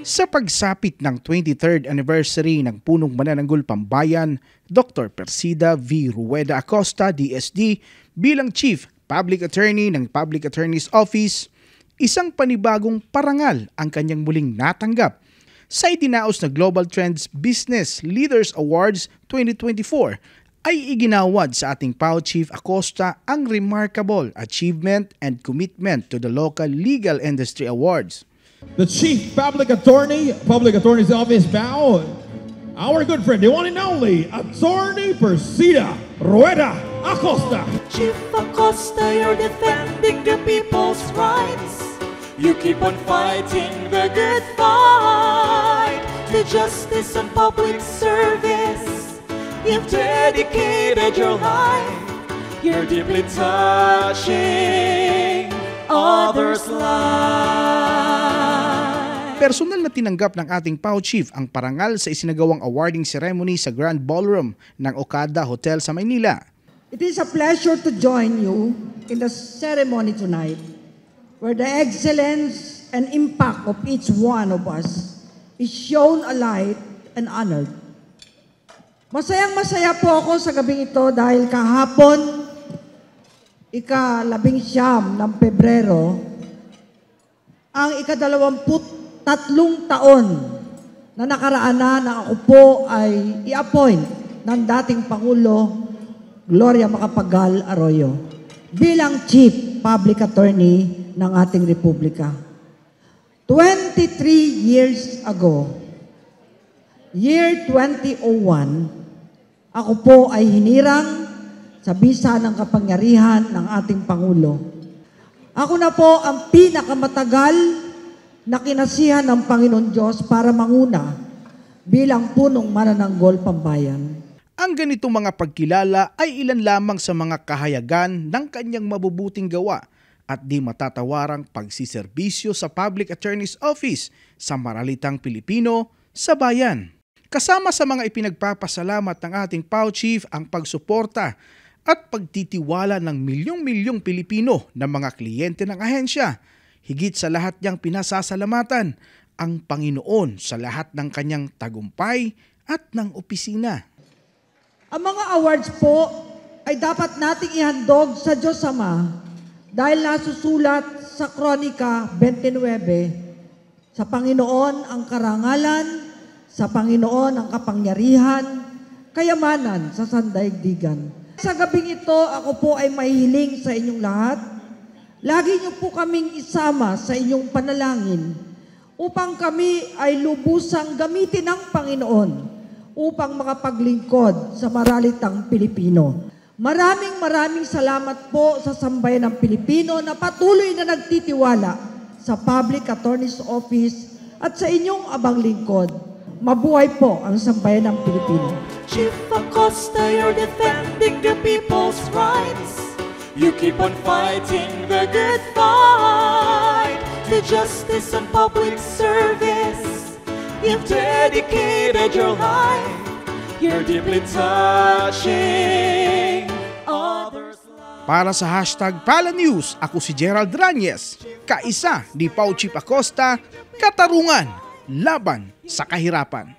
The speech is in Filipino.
Sa pagsapit ng 23rd anniversary ng Punong Manananggol Pambayan, Dr. Persida V. Rueda Acosta, DSD, bilang Chief Public Attorney ng Public Attorney's Office, isang panibagong parangal ang kanyang muling natanggap sa idinaos na Global Trends Business Leaders Awards 2024 ay iginawad sa ating PAO Chief Acosta ang Remarkable Achievement and Commitment to the Local Legal Industry Awards. The Chief Public Attorney's Office, PAO, our good friend, the one and only, Attorney Persida Rueda Acosta. Chief Acosta, you're defending the people's rights. You keep on fighting the good fight, to justice and public service. You've dedicated your life. You're deeply touching others' lives. Personal na tinanggap ng ating PAO Chief ang parangal sa isinagawang awarding ceremony sa Grand Ballroom ng Okada Hotel sa Maynila. It is a pleasure to join you in the ceremony tonight, where the excellence and impact of each one of us is shown alight and honored. Masayang-masaya po ako sa gabing ito dahil kahapon, ika-19 ng Pebrero, ang ika-23 taon na nakaraan na ako po ay i-appoint ng dating Pangulo Gloria Macapagal Arroyo bilang Chief Public Attorney ng ating Republika. 23 years ago, year 2001, ako po ay hinirang sa bisa ng kapangyarihan ng ating Pangulo. Ako na po ang pinakamatagal na kinasihan ng Panginoon Diyos para manguna bilang punong manananggol pambayan. Ang ganitong mga pagkilala ay ilan lamang sa mga kahayagan ng kanyang mabubuting gawa at di matatawarang pagsiserbisyo sa Public Attorney's Office sa maralitang Pilipino sa bayan. Kasama sa mga ipinagpapasalamat ng ating PAO Chief ang pagsuporta at pagtitiwala ng milyong-milyong Pilipino na mga kliyente ng ahensya. Higit sa lahat niyang pinasasalamatan ang Panginoon sa lahat ng kanyang tagumpay at ng opisina. Ang mga awards po ay dapat nating ihandog sa Diyos Ama dahil nasusulat sa Kronika 29, sa Panginoon ang karangalan, sa Panginoon ang kapangyarihan, kayamanan sa sandaigdigan. Sa gabing ito, ako po ay mahihiling sa inyong lahat. Lagi niyo po kaming isama sa inyong panalangin upang kami ay lubusang gamitin ng Panginoon upang makapaglingkod sa maralitang Pilipino. Maraming salamat po sa sambayan ng Pilipino na patuloy na nagtitiwala sa Public Attorney's Office at sa inyong abang lingkod. Mabuhay po ang sambayan ng Pilipino. Chief Acosta, you're defending the people's rights. You keep on fighting the good fight, to justice and public service. You've dedicated your life. You're deeply touching others' lives. Para sa hashtag Pala News, ako si Gerald Ranyes, kaisa ni PAO Chief Acosta, katarungan laban sa kahirapan.